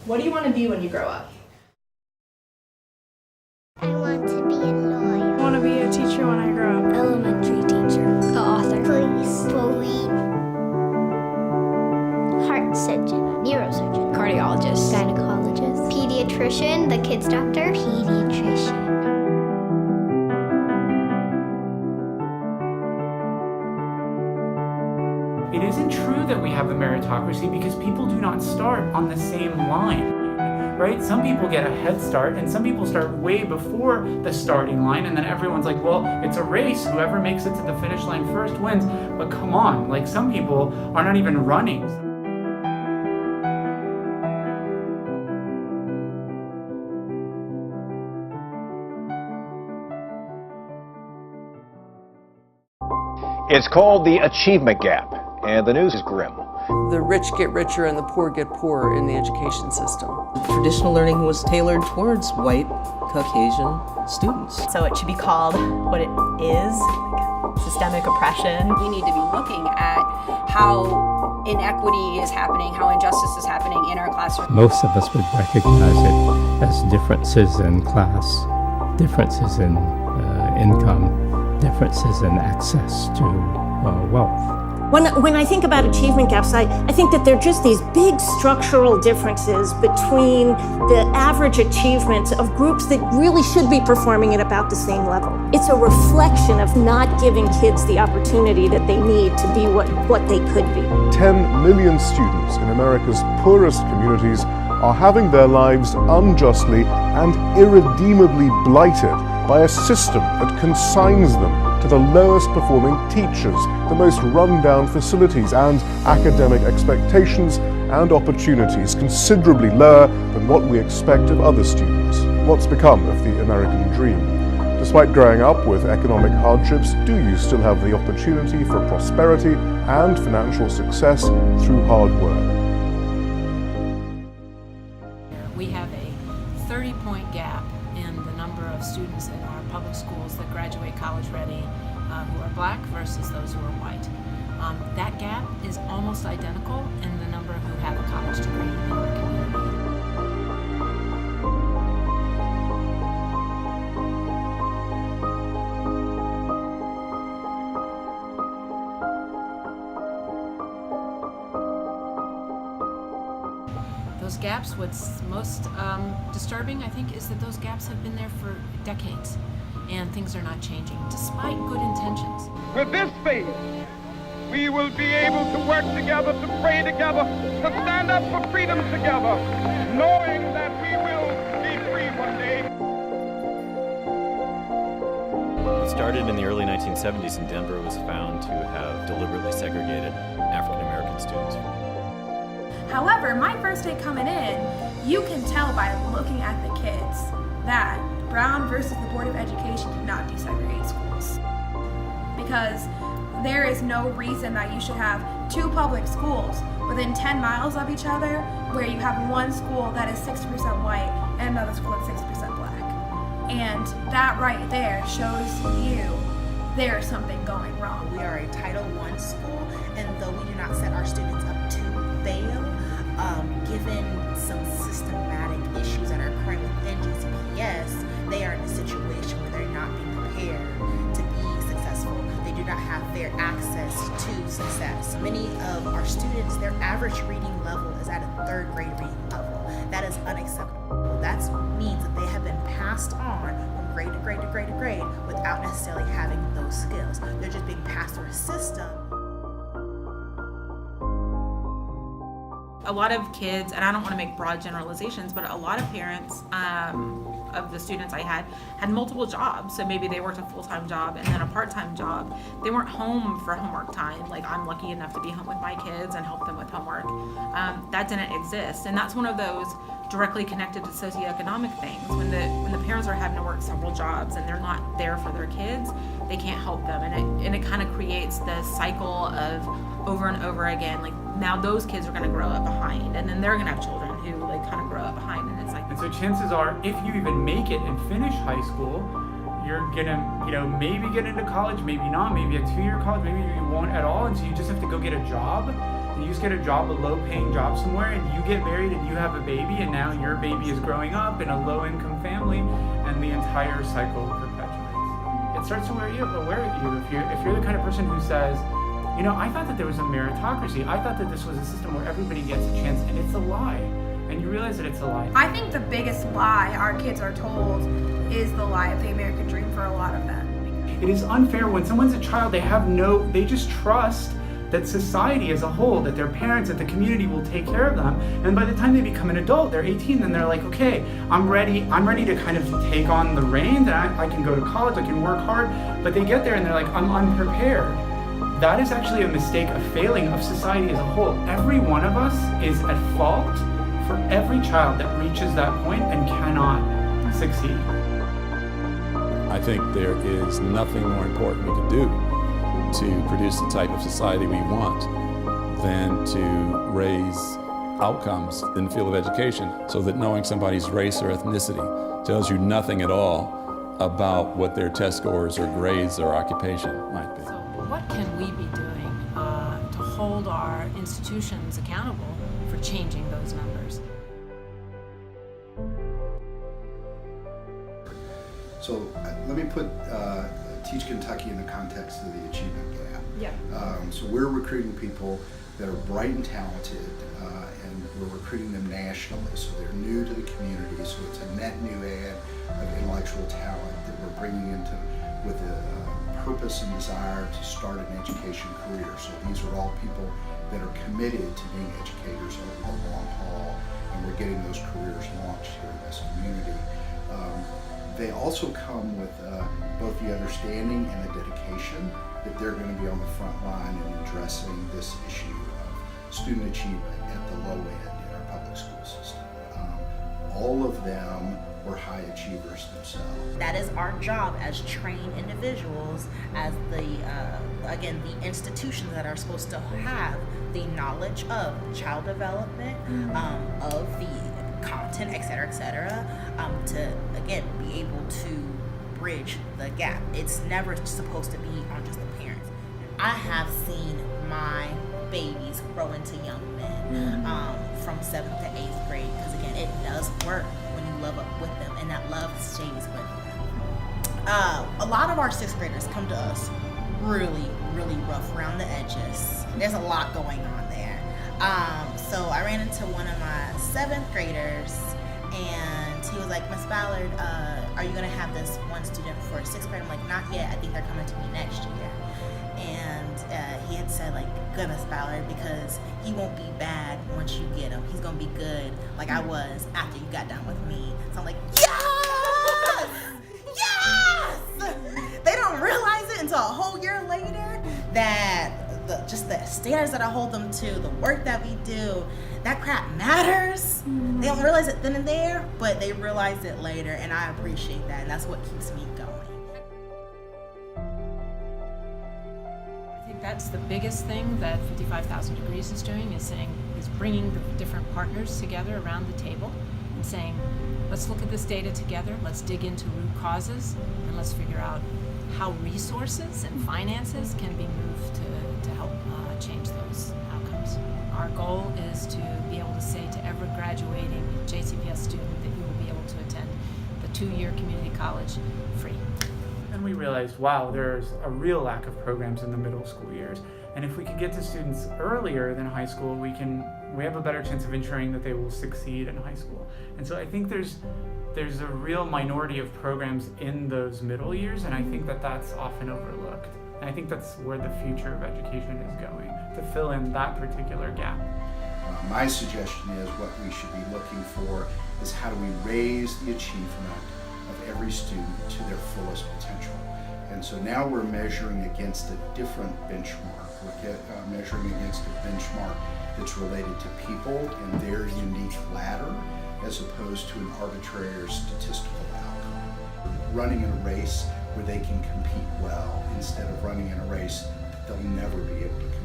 What do you want to be when you grow up? I want to be a lawyer. I want to be a teacher when I grow up. Elementary teacher. An author. Police. Police. Heart surgeon. Neurosurgeon. Cardiologist. Gynecologist. Pediatrician. The kid's doctor. Pediatrician. It isn't true that we have a meritocracy because people do not start on the same line, right? Some people get a head start and some people start way before the starting line, and then everyone's like, well, it's a race. Whoever makes it to the finish line first wins. But come on, like some people are not even running. It's called the Achievement Gap, and the news is grim. The rich get richer and the poor get poorer in the education system. Traditional learning was tailored towards white, Caucasian students. So it should be called what it is, systemic oppression. We need to be looking at how inequity is happening, how injustice is happening in our classroom. Most of us would recognize it as differences in class, differences in income, differences in access to wealth. When I think about achievement gaps, I think that they're just these big structural differences between the average achievements of groups that really should be performing at about the same level. It's a reflection of not giving kids the opportunity that they need to be what they could be. 10 million students in America's poorest communities are having their lives unjustly and irredeemably blighted by a system that consigns them to the lowest performing teachers, the most run-down facilities, and academic expectations and opportunities considerably lower than what we expect of other students. What's become of the American dream? Despite growing up with economic hardships, do you still have the opportunity for prosperity and financial success through hard work? We have a 30-point gap in the number of students in our public schools that graduate college ready who are black versus those who are white. That gap is almost identical in the number who have a college degree in our community. Those gaps, what's most disturbing, I think, is that those gaps have been there for decades and things are not changing, despite good intentions. With this faith, we will be able to work together, to pray together, to stand up for freedom together, knowing that we will be free one day. It started in the early 1970s, and Denver was found to have deliberately segregated African American students. However, my first day coming in, you can tell by looking at the kids that Brown versus the Board of Education did not desegregate schools. Because there is no reason that you should have two public schools within 10 miles of each other where you have one school that is 60% white and another school that's 60% black. And that right there shows you there's something going wrong. We are a Title I school, and though we do not set our students up to fail, given some systematic issues that are occurring within GCPS, they are in a situation where they're not being prepared to be successful. They do not have fair access to success. Many of our students, their average reading level is at a third grade reading level. That is unacceptable. That means that they have been passed on from grade to grade to grade to grade without necessarily having those skills. They're just being passed through a system. A lot of kids, and I don't want to make broad generalizations, but a lot of parents of the students I had multiple jobs. So maybe they worked a full-time job and then a part-time job. They weren't home for homework time. Like, I'm lucky enough to be home with my kids and help them with homework. That didn't exist. And that's one of those directly connected to socioeconomic things. When the parents are having to work several jobs and they're not there for their kids, they can't help them. And it kind of creates this cycle of over and over again, like, now those kids are going to grow up behind, and then they're going to have children who like kind of grow up behind, and it's like. And so chances are, if you even make it and finish high school, you're gonna, maybe get into college, maybe not, maybe a 2-year college, maybe you won't at all, and so you just have to go get a job. and you just get a job, a low-paying job somewhere, and you get married and you have a baby, and now your baby is growing up in a low-income family, and the entire cycle perpetuates. It starts to wear you if you're the kind of person who says, you know, I thought that there was a meritocracy. I thought that this was a system where everybody gets a chance, and it's a lie. And you realize that it's a lie. I think the biggest lie our kids are told is the lie of the American dream for a lot of them. It is unfair when someone's a child, they just trust that society as a whole, that their parents, that the community will take care of them. And by the time they become an adult, they're 18, then they're like, okay, I'm ready to kind of take on the reins, and I can go to college, I can work hard. But they get there and they're like, I'm unprepared. That is actually a mistake, a failing of society as a whole. Every one of us is at fault for every child that reaches that point and cannot succeed. I think there is nothing more important we can do to produce the type of society we want than to raise outcomes in the field of education, so that knowing somebody's race or ethnicity tells you nothing at all about what their test scores or grades or occupation might be. So what can we be doing to hold our institutions accountable for changing those numbers? So let me put Teach Kentucky in the context of the achievement gap. Yeah. So we're recruiting people that are bright and talented, and we're recruiting them nationally. So they're new to the community. So it's a net new add of intellectual talent that we're bringing into with a purpose and desire to start an education career. So these are all people that are committed to being educators over the long haul, and we're getting those careers launched here in this community. They also come with both the understanding and the dedication that they're going to be on the front line in addressing this issue of student achievement at the low end in our public school system. All of them were high achievers themselves. That is our job as trained individuals, as again, the institutions that are supposed to have the knowledge of child development, of the content, et cetera, to again be able to bridge the gap. It's never supposed to be on just the parents. I have seen my babies grow into young men from 7th to 8th grade, because again, it does work when you love up with them, and that love stays with them. A lot of our 6th graders come to us really rough around the edges. There's a lot going on there. So I ran into one of my 7th graders, and he was like, Miss Ballard, are you gonna have this one student for 6th grade? I'm like, not yet, I think they're coming to me next year. And he had said, like, good, Miss Ballard, because he won't be bad once you get him. He's gonna be good like I was after you got done with me. So I'm like, yes! Yes! They don't realize it until a whole year later that just the standards that I hold them to, the work that we do, that crap matters. They don't realize it then and there, but they realize it later, and I appreciate that, and that's what keeps me going. I think that's the biggest thing that 55,000 Degrees is doing, is bringing the different partners together around the table and saying, let's look at this data together, let's dig into root causes, and let's figure out how resources and finances can be moved to help change those outcomes. Our goal is to be able to say to every graduating JCPS student that you will be able to attend the 2-year community college free. And we realized, wow, there's a real lack of programs in the middle school years. And if we can get to students earlier than high school, we have a better chance of ensuring that they will succeed in high school. And so I think there's a real minority of programs in those middle years, and I think that that's often overlooked. And I think that's where the future of education is going, to fill in that particular gap. My suggestion is what we should be looking for is how do we raise the achievement of every student to their fullest potential. And so now we're measuring against a different benchmark. We're measuring against a benchmark that's related to people and their unique ladder, as opposed to an arbitrary or statistical outcome. We're running in a race where they can compete well, instead of running in a race that they'll never be able to compete.